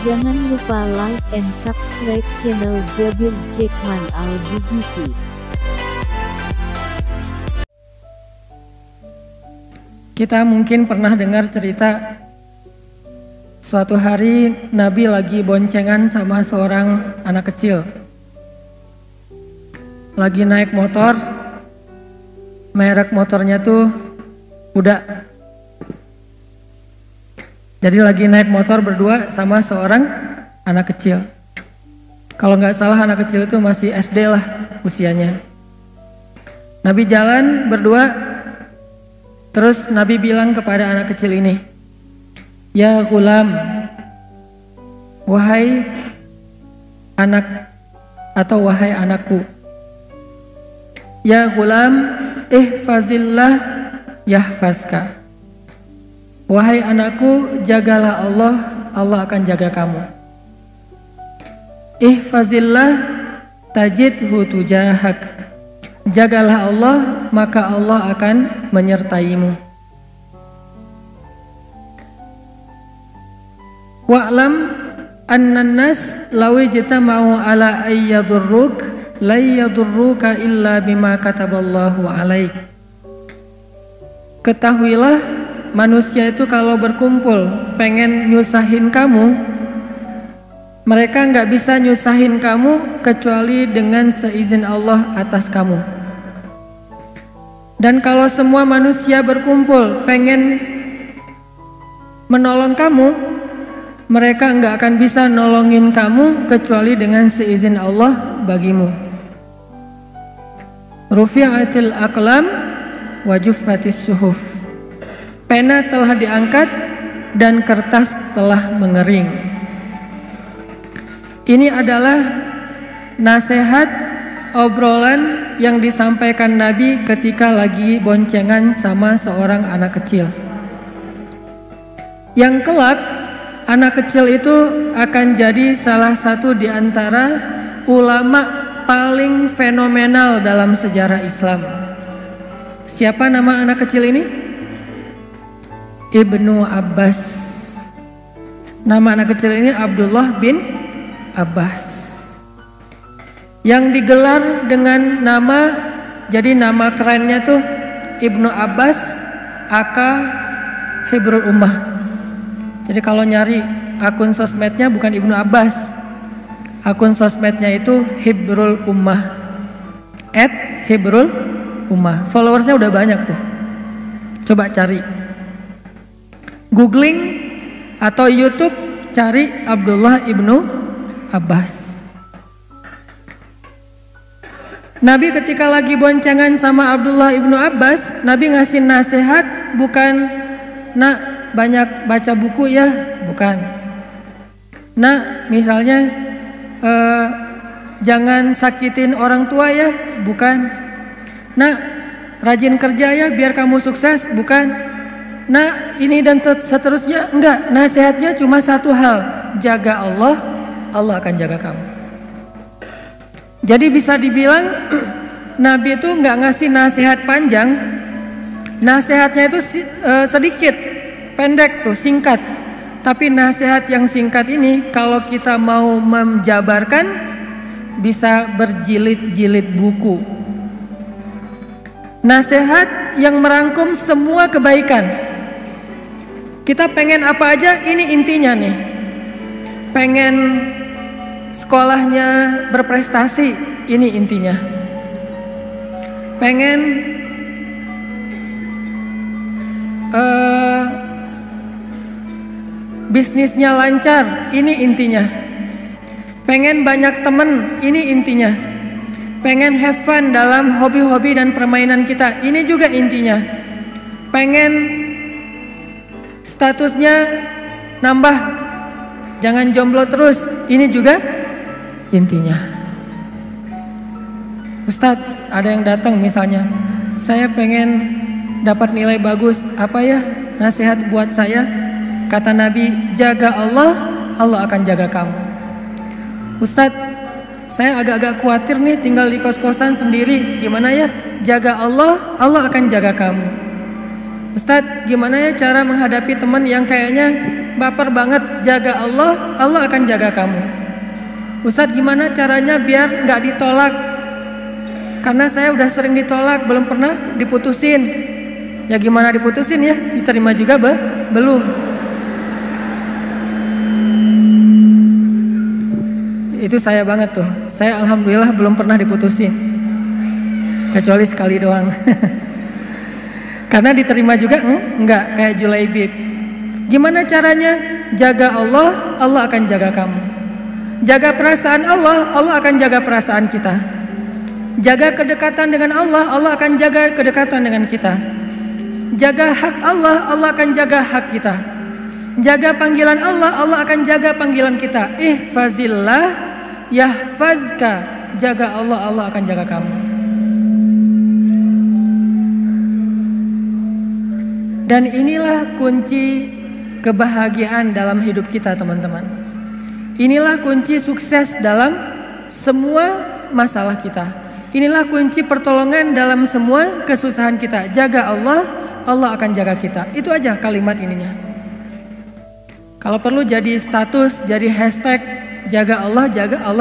Jangan lupa like and subscribe channel Jabir Jackman Al BBC. Kita mungkin pernah dengar cerita suatu hari Nabi lagi boncengan sama seorang anak kecil. Lagi naik motor, merek motornya tuh kuda. Jadi lagi naik motor berdua sama seorang anak kecil. Kalau nggak salah anak kecil itu masih SD lah usianya. Nabi jalan berdua, terus Nabi bilang kepada anak kecil ini, "Ya gulam, wahai anak atau wahai anakku. Ya gulam, ihfazillah yahfazka. Wahai anakku, jagalah Allah, Allah akan jaga kamu. Ihfazillah tajidhu tujahak. Jagalah Allah, maka Allah akan menyertaimu. Wa'lam annan nas law ijtama'u ala ayyadurruk la yadurruka illa bima kataballahu alaik." Ketahuilah, manusia itu kalau berkumpul pengen nyusahin kamu, mereka nggak bisa nyusahin kamu kecuali dengan seizin Allah atas kamu. Dan kalau semua manusia berkumpul pengen menolong kamu, mereka nggak akan bisa nolongin kamu kecuali dengan seizin Allah bagimu. Rufi'atil aqlam wa juffatis suhuf. Pena telah diangkat dan kertas telah mengering. Ini adalah nasihat obrolan yang disampaikan Nabi ketika lagi boncengan sama seorang anak kecil. Yang kelak anak kecil itu akan jadi salah satu di antara ulama paling fenomenal dalam sejarah Islam. Siapa nama anak kecil ini? Ibnu Abbas. Nama anak kecil ini Abdullah bin Abbas, yang digelar dengan nama, jadi nama kerennya tuh Ibnu Abbas aka Hibrul Ummah. Jadi kalau nyari akun sosmednya bukan Ibnu Abbas, akun sosmednya itu Hibrul Ummah, @Hibrul Ummah. Followersnya udah banyak tuh. Coba cari, googling atau YouTube, cari Abdullah ibnu Abbas. Nabi ketika lagi boncengan sama Abdullah ibnu Abbas, Nabi ngasih nasihat bukan, "Nak, banyak baca buku ya," bukan. "Nak, misalnya jangan sakitin orang tua ya," bukan. "Nak, rajin kerja ya biar kamu sukses," bukan. Nah, ini dan seterusnya, enggak. Nasihatnya cuma satu hal, jaga Allah, Allah akan jaga kamu. Jadi bisa dibilang Nabi itu enggak ngasih nasihat panjang, nasihatnya itu sedikit, pendek tuh, singkat. Tapi nasihat yang singkat ini kalau kita mau menjabarkan bisa berjilid-jilid buku. Nasihat yang merangkum semua kebaikan. Kita pengen apa aja, ini intinya nih. Pengen sekolahnya berprestasi, ini intinya. Pengen bisnisnya lancar, ini intinya. Pengen banyak temen, ini intinya. Pengen have fun dalam hobi-hobi dan permainan kita, ini juga intinya. Pengen statusnya nambah, jangan jomblo terus, ini juga intinya. Ustadz, ada yang datang misalnya, "Saya pengen dapat nilai bagus, apa ya nasihat buat saya?" Kata Nabi, "Jaga Allah, Allah akan jaga kamu." "Ustadz, saya agak-agak khawatir nih tinggal di kos-kosan sendiri, gimana ya?" "Jaga Allah, Allah akan jaga kamu." "Ustadz, gimana ya cara menghadapi teman yang kayaknya baper banget jaga Allah, Allah akan jaga kamu. Ustadz, gimana caranya biar nggak ditolak? Karena saya udah sering ditolak, belum pernah diputusin. Ya gimana diputusin ya? Diterima juga belum. Itu saya banget tuh. Saya alhamdulillah belum pernah diputusin. Kecuali sekali doang. Karena diterima juga enggak, kayak Julaibib. Gimana caranya? Jaga Allah, Allah akan jaga kamu. Jaga perasaan Allah, Allah akan jaga perasaan kita. Jaga kedekatan dengan Allah, Allah akan jaga kedekatan dengan kita. Jaga hak Allah, Allah akan jaga hak kita. Jaga panggilan Allah, Allah akan jaga panggilan kita. Ihfazillah yahfazka. Jaga Allah, Allah akan jaga kamu. Dan inilah kunci kebahagiaan dalam hidup kita, teman-teman. Inilah kunci sukses dalam semua masalah kita. Inilah kunci pertolongan dalam semua kesusahan kita. Jaga Allah, Allah akan jaga kita. Itu aja kalimat ininya. Kalau perlu jadi status, jadi hashtag, jaga Allah,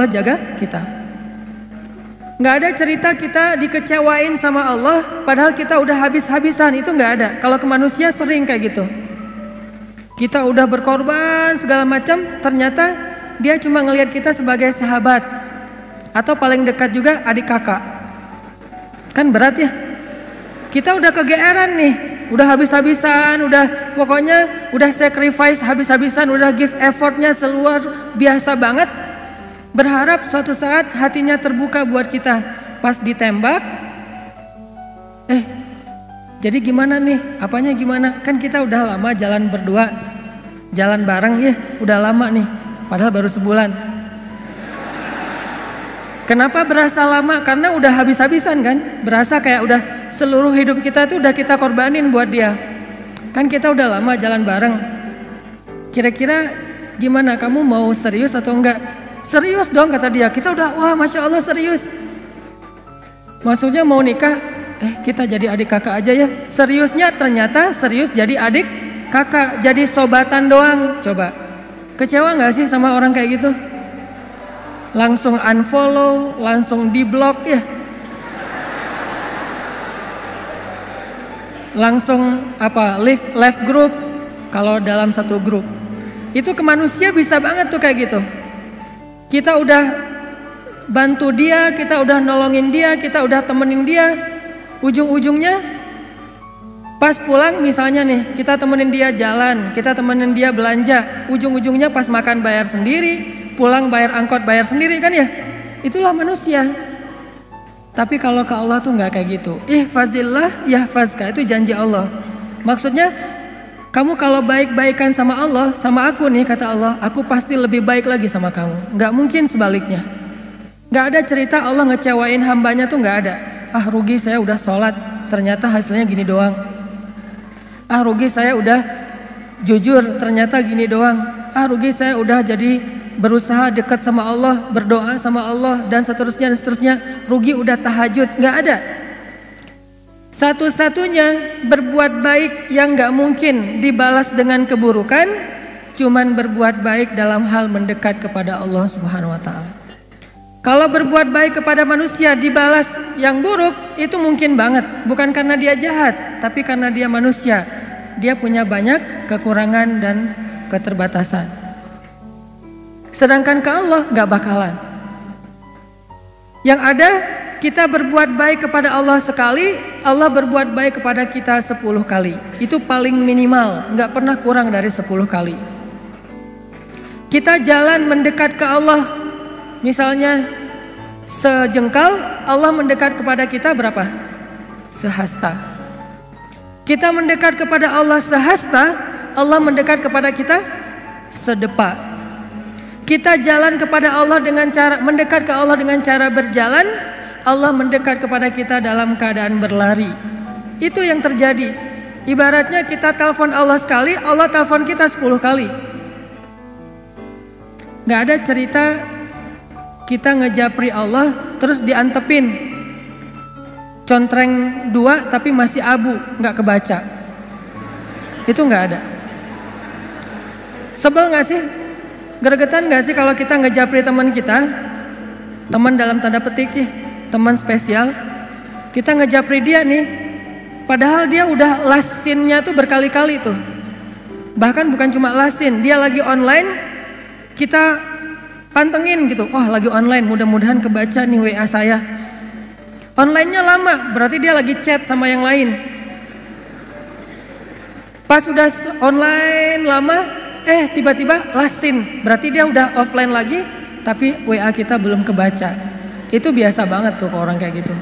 jaga kita. Nggak ada cerita kita dikecewain sama Allah padahal kita udah habis-habisan, itu nggak ada. Kalau ke manusia sering kayak gitu. Kita udah berkorban segala macam, ternyata dia cuma ngelihat kita sebagai sahabat atau paling dekat juga adik kakak. Kan berat ya. Kita udah kegeeran nih, udah habis-habisan, udah pokoknya udah sacrifice habis-habisan, udah give effortnya seluar biasa banget. Berharap suatu saat hatinya terbuka buat kita. Pas ditembak, jadi gimana nih? Apanya gimana? Kan kita udah lama jalan berdua, jalan bareng ya, udah lama nih. Padahal baru sebulan. Kenapa berasa lama? Karena udah habis-habisan kan? Berasa kayak udah seluruh hidup kita tuh udah kita korbanin buat dia. Kan kita udah lama jalan bareng. Kira-kira gimana? Kamu mau serius atau enggak? Serius dong kata dia. Kita udah wah Masya Allah serius. Maksudnya mau nikah, kita jadi adik kakak aja ya. Seriusnya ternyata serius jadi adik kakak, jadi sobatan doang. Coba, kecewa gak sih sama orang kayak gitu? Langsung unfollow, langsung di block ya. Langsung left group kalau dalam satu grup. Itu ke manusia bisa banget tuh kayak gitu. Kita udah bantu dia, kita udah nolongin dia, kita udah temenin dia. Ujung-ujungnya pas pulang misalnya nih, kita temenin dia jalan, kita temenin dia belanja. Ujung-ujungnya pas makan bayar sendiri, pulang bayar angkot bayar sendiri kan ya. Itulah manusia. Tapi kalau ke Allah tuh nggak kayak gitu. Ihfazillah yahfazka, itu janji Allah. Maksudnya kamu kalau baik-baikan sama Allah, sama aku nih kata Allah, aku pasti lebih baik lagi sama kamu. Nggak mungkin sebaliknya. Nggak ada cerita Allah ngecewain hambanya tuh nggak ada. Ah rugi saya udah sholat, ternyata hasilnya gini doang. Ah rugi saya udah jujur, ternyata gini doang. Ah rugi saya udah jadi berusaha dekat sama Allah, berdoa sama Allah dan seterusnya dan seterusnya. Rugi udah tahajud, nggak ada. Satu-satunya berbuat baik yang gak mungkin dibalas dengan keburukan, cuman berbuat baik dalam hal mendekat kepada Allah Subhanahu wa Ta'ala. Kalau berbuat baik kepada manusia dibalas yang buruk, itu mungkin banget. Bukan karena dia jahat, tapi karena dia manusia. Dia punya banyak kekurangan dan keterbatasan. Sedangkan ke Allah gak bakalan. Yang ada, kita berbuat baik kepada Allah sekali, Allah berbuat baik kepada kita 10 kali. Itu paling minimal, gak pernah kurang dari 10 kali. Kita jalan mendekat ke Allah, misalnya sejengkal, Allah mendekat kepada kita berapa? Sehasta. Kita mendekat kepada Allah sehasta, Allah mendekat kepada kita sedepa. Kita jalan kepada Allah dengan cara mendekat ke Allah dengan cara berjalan, Allah mendekat kepada kita dalam keadaan berlari. Itu yang terjadi. Ibaratnya kita telepon Allah sekali, Allah telepon kita 10 kali. Gak ada cerita kita ngejapri Allah terus diantepin contreng 2 tapi masih abu, gak kebaca. Itu gak ada. Sebel gak sih? Gregetan gak sih kalau kita ngejapri teman kita? Teman dalam tanda petik ya, teman spesial. Kita ngejapri dia nih, padahal dia udah last scene-nya tuh berkali-kali tuh. Bahkan bukan cuma last scene, dia lagi online, kita pantengin gitu. Oh lagi online, mudah-mudahan kebaca nih WA saya. Online-nya lama, berarti dia lagi chat sama yang lain. Pas udah online lama, tiba-tiba last scene, berarti dia udah offline lagi, tapi WA kita belum kebaca. Itu biasa banget tuh ke orang kayak gitu.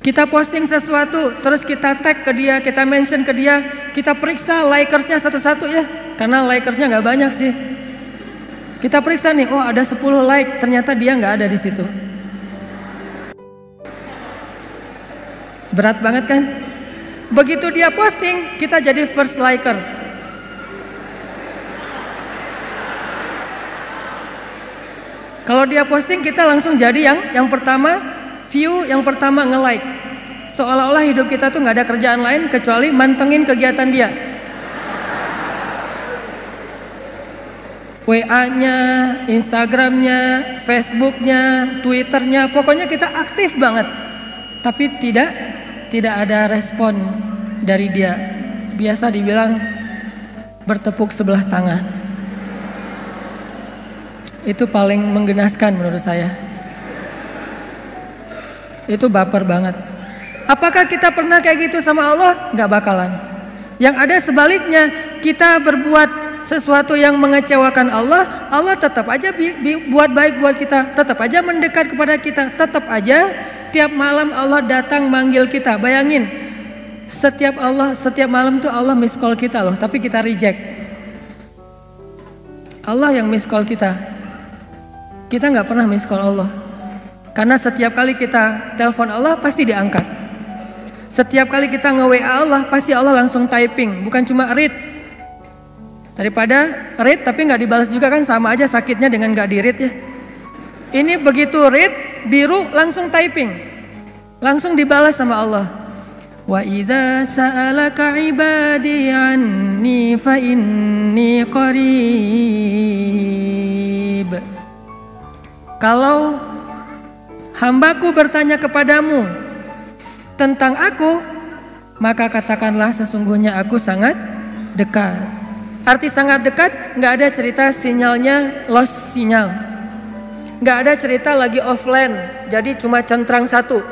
Kita posting sesuatu, terus kita tag ke dia, kita mention ke dia, kita periksa likersnya satu-satu ya, karena likersnya nggak banyak sih. Kita periksa nih, oh ada 10 like, ternyata dia nggak ada di situ. Berat banget kan? Begitu dia posting, kita jadi first liker. Kalau dia posting, kita langsung jadi yang pertama view, yang pertama nge-like. Seolah-olah hidup kita tuh nggak ada kerjaan lain kecuali mantengin kegiatan dia. WA-nya, Instagram-nya, Facebook-nya, Twitter-nya, pokoknya kita aktif banget. Tapi tidak ada respon dari dia. Biasa dibilang bertepuk sebelah tangan. Itu paling menggenaskan menurut saya. Itu baper banget. Apakah kita pernah kayak gitu sama Allah? Gak bakalan. Yang ada sebaliknya, kita berbuat sesuatu yang mengecewakan Allah, Allah tetap aja buat baik buat kita, tetap aja mendekat kepada kita, tetap aja tiap malam Allah datang manggil kita. Bayangin, setiap malam tuh Allah miss call kita loh, tapi kita reject. Allah yang miss call kita. Kita nggak pernah miss call Allah. Karena setiap kali kita telepon Allah pasti diangkat. Setiap kali kita nge-WA Allah pasti Allah langsung typing, bukan cuma read. Daripada read tapi nggak dibalas juga kan sama aja sakitnya dengan nggak di-read ya. Ini begitu read biru langsung typing, langsung dibalas sama Allah. Wa idza sa'alaka ibadi anni fa inni qarib. Kalau hambaku bertanya kepadamu tentang aku, maka katakanlah sesungguhnya aku sangat dekat. Arti sangat dekat, nggak ada cerita sinyalnya lost sinyal, nggak ada cerita lagi offline, jadi cuma centrang satu,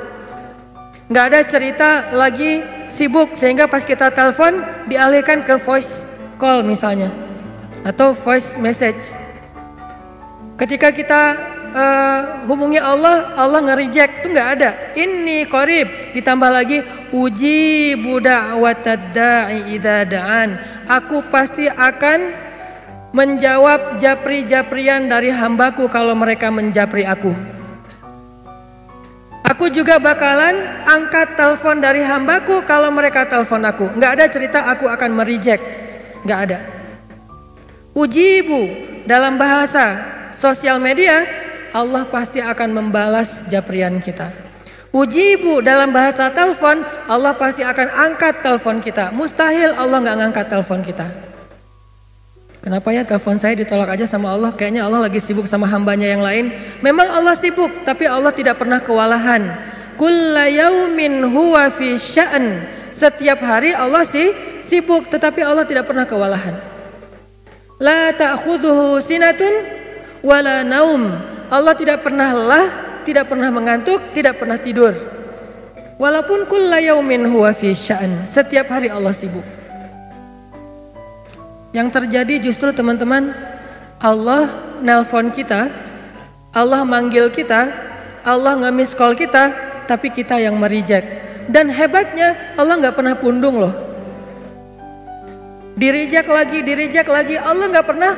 nggak ada cerita lagi sibuk sehingga pas kita telepon dialihkan ke voice call misalnya, atau voice message. Ketika kita hubungi Allah, Allah nge-reject, itu nggak ada. Inni qarib, ditambah lagi ujibu da'watad da'i idza da'an. Aku pasti akan menjawab japri-japrian dari hambaku kalau mereka menjapri aku. Aku juga bakalan angkat telepon dari hambaku kalau mereka telepon aku. Nggak ada cerita aku akan mereject, nggak ada. Ujibu dalam bahasa sosial media, Allah pasti akan membalas japrian kita. Ujibu dalam bahasa telepon, Allah pasti akan angkat telepon kita. Mustahil Allah nggak ngangkat telepon kita. Kenapa ya telepon saya ditolak aja sama Allah? Kayaknya Allah lagi sibuk sama hambanya yang lain. Memang Allah sibuk, tapi Allah tidak pernah kewalahan. Kulla yaumin huwa fi sya'n. Setiap hari Allah sibuk, tetapi Allah tidak pernah kewalahan. La ta'khudhuhu sinatun wala naum. Allah tidak pernah lelah, tidak pernah mengantuk, tidak pernah tidur. Walaupun kulla yaumin huwa fi sya'n. Setiap hari Allah sibuk. Yang terjadi justru teman-teman, Allah nelpon kita, Allah manggil kita, Allah nge-miss call kita, tapi kita yang mereject. Dan hebatnya Allah nggak pernah pundung loh. Direject lagi, Allah nggak pernah,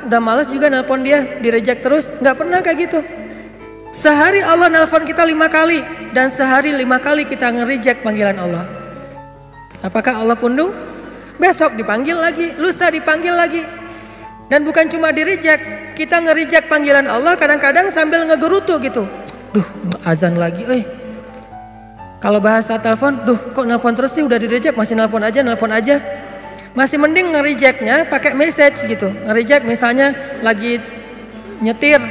udah males juga nelpon dia, direject terus, nggak pernah kayak gitu. Sehari Allah nelpon kita 5 kali, dan sehari 5 kali kita nge-reject panggilan Allah. Apakah Allah pundung? Besok dipanggil lagi, lusa dipanggil lagi. Dan bukan cuma di-reject, kita nge-reject panggilan Allah kadang-kadang sambil ngegerutu gitu. Duh, azan lagi, Kalau bahasa telepon, kok nelpon terus sih, udah di-reject masih nelpon aja. Masih mending nge-rejectnya pakai message gitu. Nge-reject misalnya lagi nyetir,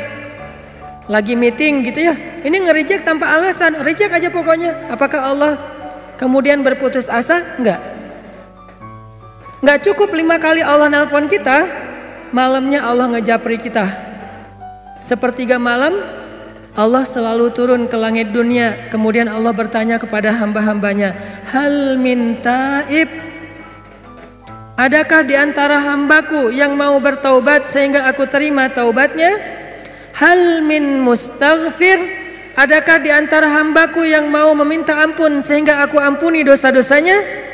lagi meeting gitu ya. Ini nge-reject tanpa alasan, reject aja pokoknya. Apakah Allah kemudian berputus asa? Enggak cukup 5 kali Allah nelpon kita, malamnya Allah ngejapri kita. Sepertiga malam Allah selalu turun ke langit dunia. Kemudian Allah bertanya kepada hamba-hambanya, hal min taib, adakah di antara hambaku yang mau bertaubat sehingga aku terima taubatnya? Hal min mustaghfir, adakah di antara hambaku yang mau meminta ampun sehingga aku ampuni dosa-dosanya?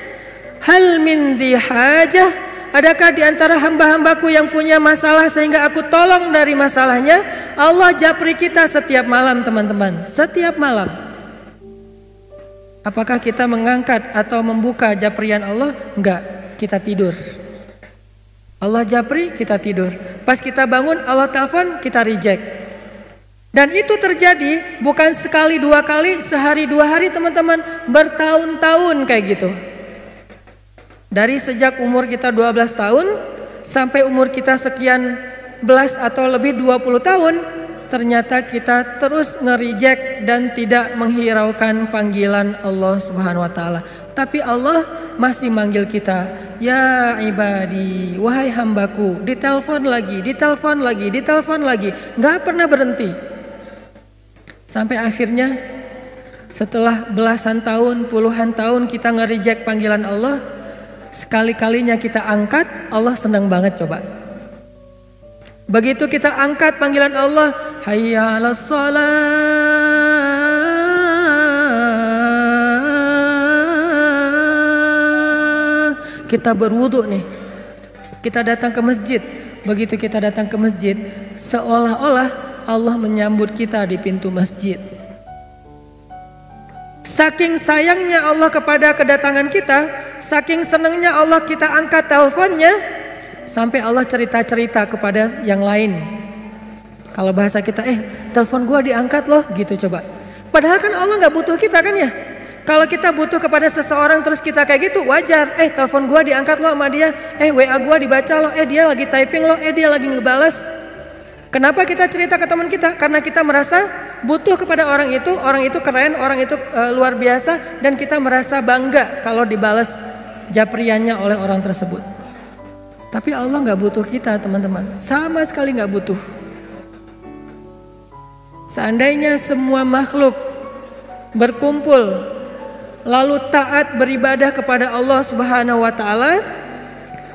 Hal min dhi hajah, adakah di antara hamba-hambaku yang punya masalah sehingga aku tolong dari masalahnya? Allah japri kita setiap malam teman-teman, setiap malam. Apakah kita mengangkat atau membuka japrian Allah? Enggak, kita tidur. Allah japri, kita tidur. Pas kita bangun Allah telepon, kita reject. Dan itu terjadi bukan sekali 2 kali, sehari 2 hari teman-teman, bertahun-tahun kayak gitu. Dari sejak umur kita 12 tahun sampai umur kita sekian belas atau lebih 20 tahun, ternyata kita terus nge-reject dan tidak menghiraukan panggilan Allah Subhanahu wa taala. Tapi Allah masih manggil kita, ya ibadi, wahai hambaku, ditelepon lagi, nggak pernah berhenti. Sampai akhirnya setelah belasan tahun, puluhan tahun kita nge-reject panggilan Allah, sekali-kalinya kita angkat, Allah senang banget coba. Begitu kita angkat panggilan Allah, hayya 'alas shalah, kita berwudu nih, kita datang ke masjid. Begitu kita datang ke masjid, seolah-olah Allah menyambut kita di pintu masjid. Saking sayangnya Allah kepada kedatangan kita, saking senangnya Allah kita angkat teleponnya, sampai Allah cerita-cerita kepada yang lain. Kalau bahasa kita, telepon gua diangkat loh gitu coba. Padahal kan Allah gak butuh kita kan ya. Kalau kita butuh kepada seseorang terus kita kayak gitu, wajar. Telepon gua diangkat loh sama dia. WA gua dibaca loh. Dia lagi typing loh. Dia lagi ngebales. Kenapa kita cerita ke teman kita? Karena kita merasa butuh kepada orang itu keren, orang itu luar biasa, dan kita merasa bangga kalau dibalas japriannya oleh orang tersebut. Tapi Allah gak butuh kita teman-teman, sama sekali gak butuh. Seandainya semua makhluk berkumpul lalu taat beribadah kepada Allah Subhanahu wa taala,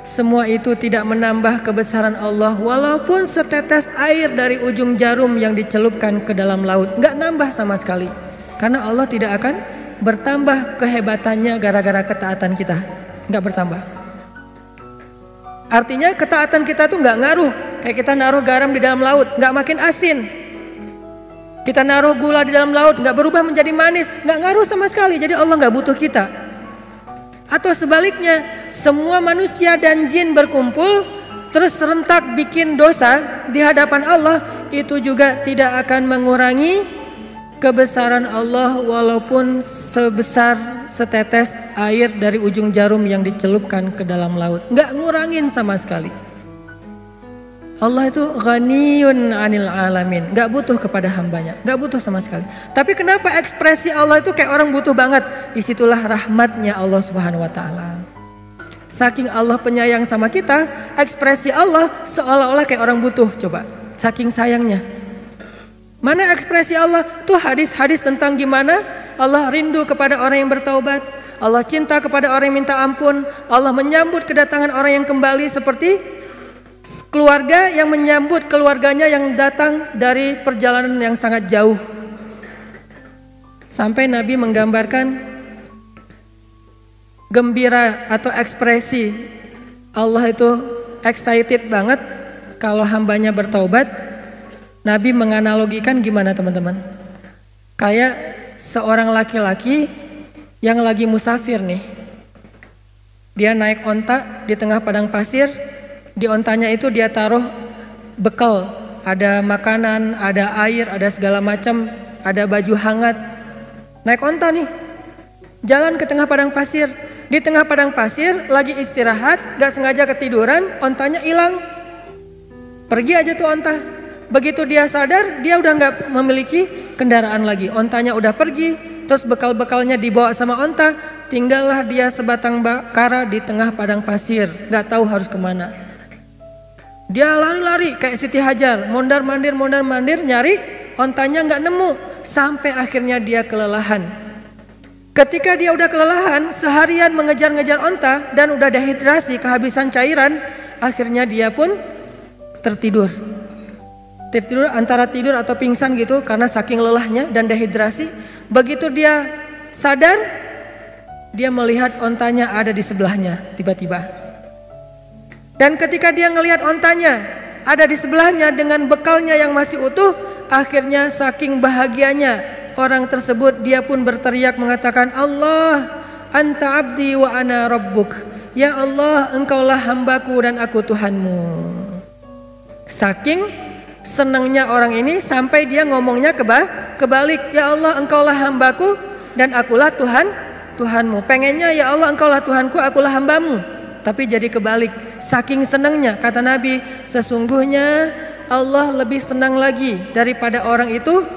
semua itu tidak menambah kebesaran Allah walaupun setetes air dari ujung jarum yang dicelupkan ke dalam laut, gak nambah sama sekali. Karena Allah tidak akan bertambah kehebatannya gara-gara ketaatan kita, gak bertambah. Artinya ketaatan kita tuh gak ngaruh. Kayak kita naruh garam di dalam laut, gak makin asin. Kita naruh gula di dalam laut, gak berubah menjadi manis, gak ngaruh sama sekali. Jadi Allah gak butuh kita. Atau sebaliknya, semua manusia dan jin berkumpul terus serentak bikin dosa di hadapan Allah, itu juga tidak akan mengurangi kebesaran Allah walaupun sebesar setetes air dari ujung jarum yang dicelupkan ke dalam laut. Gak ngurangin sama sekali. Allah itu ghaniyun 'anil alamin, gak butuh kepada hambanya, gak butuh sama sekali. Tapi kenapa ekspresi Allah itu kayak orang butuh banget? Disitulah rahmatnya Allah Subhanahu wa taala. Saking Allah penyayang sama kita, ekspresi Allah seolah-olah kayak orang butuh. Coba, saking sayangnya. Mana ekspresi Allah? Itu hadis-hadis tentang gimana Allah rindu kepada orang yang bertaubat, Allah cinta kepada orang yang minta ampun, Allah menyambut kedatangan orang yang kembali seperti keluarga yang menyambut keluarganya yang datang dari perjalanan yang sangat jauh. Sampai Nabi menggambarkan gembira atau ekspresi Allah itu excited banget kalau hambanya bertaubat. Nabi menganalogikan gimana teman-teman? Kayak seorang laki-laki yang lagi musafir nih. Dia naik onta di tengah padang pasir. Di ontanya itu dia taruh bekal, ada makanan, ada air, ada segala macam, ada baju hangat. Naik onta nih, jalan ke tengah padang pasir. Di tengah padang pasir lagi istirahat, gak sengaja ketiduran, ontanya hilang. Pergi aja tuh onta. Begitu dia sadar, dia udah gak memiliki kendaraan lagi. Ontanya udah pergi, terus bekal-bekalnya dibawa sama onta. Tinggallah dia sebatang kara di tengah padang pasir, gak tahu harus kemana. Dia lari-lari kayak Siti Hajar, mondar-mandir nyari, ontanya gak nemu. Sampai akhirnya dia kelelahan. Ketika dia udah kelelahan, seharian mengejar-ngejar onta dan udah dehidrasi, kehabisan cairan, akhirnya dia pun tertidur. Tertidur antara tidur atau pingsan gitu karena saking lelahnya dan dehidrasi. Begitu dia sadar, dia melihat ontanya ada di sebelahnya tiba-tiba. Dan ketika dia ngelihat ontanya ada di sebelahnya dengan bekalnya yang masih utuh, akhirnya saking bahagianya orang tersebut, dia pun berteriak mengatakan, Allah, anta abdi wa ana rabbuk. Ya Allah, engkaulah hambaku dan aku Tuhanmu. Saking senangnya orang ini sampai dia ngomongnya kebalik. Ya Allah, engkaulah hambaku dan akulah Tuhanmu. Pengennya ya Allah, engkaulah Tuhanku, akulah hambamu. Tapi jadi kebalik. Saking senangnya, kata Nabi, sesungguhnya Allah lebih senang lagi daripada orang itu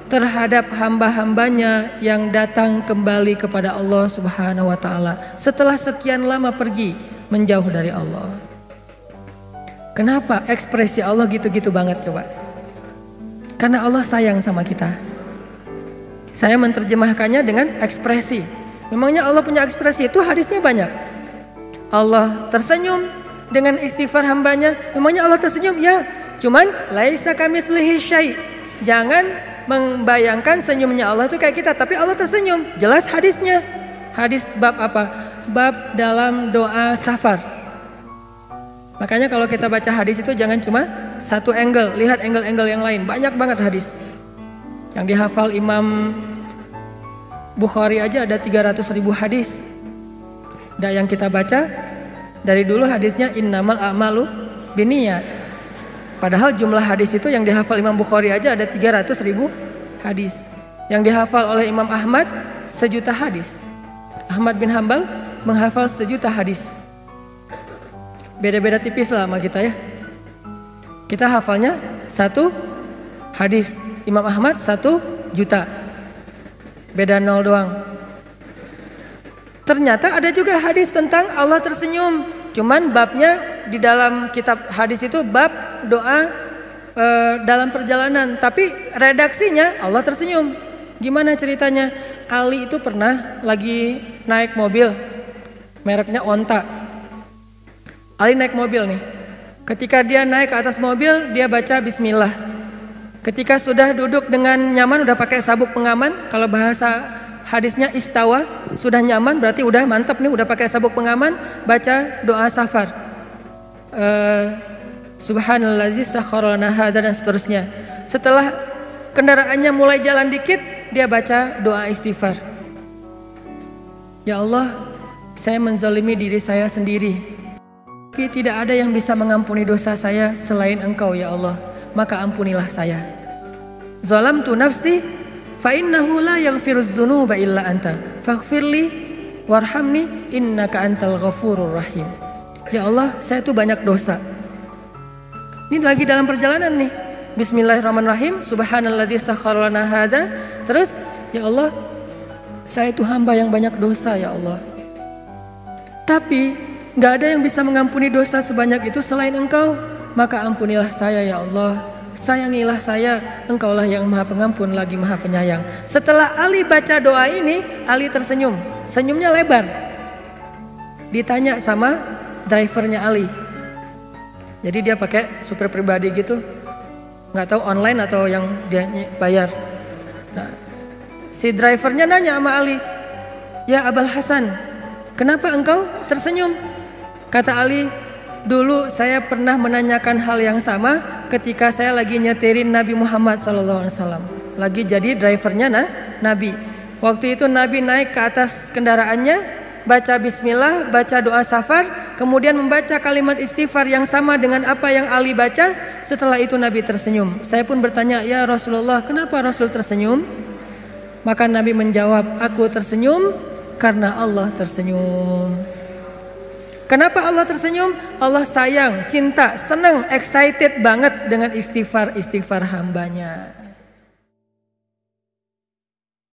terhadap hamba-hambanya yang datang kembali kepada Allah Subhanahu wa ta'ala setelah sekian lama pergi menjauh dari Allah. Kenapa ekspresi Allah gitu-gitu banget coba? Karena Allah sayang sama kita. Saya menerjemahkannya dengan ekspresi. Memangnya Allah punya ekspresi? Itu hadisnya banyak. Allah tersenyum dengan istighfar hambanya. Memangnya Allah tersenyum? Ya, cuman laisa kamitslihi syai'. Jangan membayangkan senyumnya Allah itu kayak kita, tapi Allah tersenyum. Jelas hadisnya. Hadis bab apa? Bab dalam doa safar. Makanya kalau kita baca hadis itu jangan cuma satu angle, lihat angle-angle yang lain. Banyak banget hadis. Yang dihafal Imam Bukhari aja ada 300.000 hadis. Dan yang kita baca dari dulu hadisnya innamal a'malu binniyat. Padahal jumlah hadis itu yang dihafal Imam Bukhari aja ada 300.000 hadis. Yang dihafal oleh Imam Ahmad 1.000.000 hadis. Ahmad bin Hambal menghafal 1.000.000 hadis. Beda-beda tipis lah sama kita ya. Kita hafalnya 1 hadis. Imam Ahmad 1.000.000. Beda 0 doang. Ternyata ada juga hadis tentang Allah tersenyum. Cuman babnya di dalam kitab hadis itu bab doa dalam perjalanan. Tapi redaksinya Allah tersenyum. Gimana ceritanya? Ali itu pernah lagi naik mobil. Mereknya Onta. Ali naik mobil nih. Ketika dia naik ke atas mobil, dia baca bismillah. Ketika sudah duduk dengan nyaman, udah pakai sabuk pengaman. Kalau bahasa hadisnya istawa, sudah nyaman berarti udah mantap nih, udah pakai sabuk pengaman, baca doa safar. Subhanallazi sakhkhara lana hadza dan seterusnya. Setelah kendaraannya mulai jalan dikit, dia baca doa istighfar. Ya Allah, saya menzalimi diri saya sendiri. Tapi tidak ada yang bisa mengampuni dosa saya selain Engkau ya Allah. Maka ampunilah saya. Zalamtu nafsi fa innahu la yaghfirudz dzunuba illa anta faghfirli warhamni innaka antal ghafurur rahim. Ya Allah, saya tuh banyak dosa. Ini lagi dalam perjalanan nih. Bismillahirrahmanirrahim. Subhanalladzi sakhkhara lana hadza. Terus, ya Allah, saya itu hamba yang banyak dosa ya Allah. Tapi gak ada yang bisa mengampuni dosa sebanyak itu selain Engkau. Maka ampunilah saya ya Allah. Sayangilah saya, Engkaulah yang maha pengampun lagi maha penyayang. Setelah Ali baca doa ini, Ali tersenyum. Senyumnya lebar. Ditanya sama drivernya Ali. Jadi dia pakai super pribadi gitu. Gak tahu online atau yang dia bayar. Nah, si drivernya nanya sama Ali, ya Abul Hasan, kenapa engkau tersenyum? Kata Ali, dulu saya pernah menanyakan hal yang sama ketika saya lagi nyetirin Nabi Muhammad SAW. Lagi jadi drivernya Nabi. Waktu itu Nabi naik ke atas kendaraannya, baca bismillah, baca doa safar, kemudian membaca kalimat istighfar yang sama dengan apa yang Ali baca. Setelah itu Nabi tersenyum. Saya pun bertanya, ya Rasulullah, kenapa Rasul tersenyum? Maka Nabi menjawab, aku tersenyum Karena Allah tersenyum. Kenapa Allah tersenyum? Allah sayang, cinta, senang, excited banget dengan istighfar hambanya.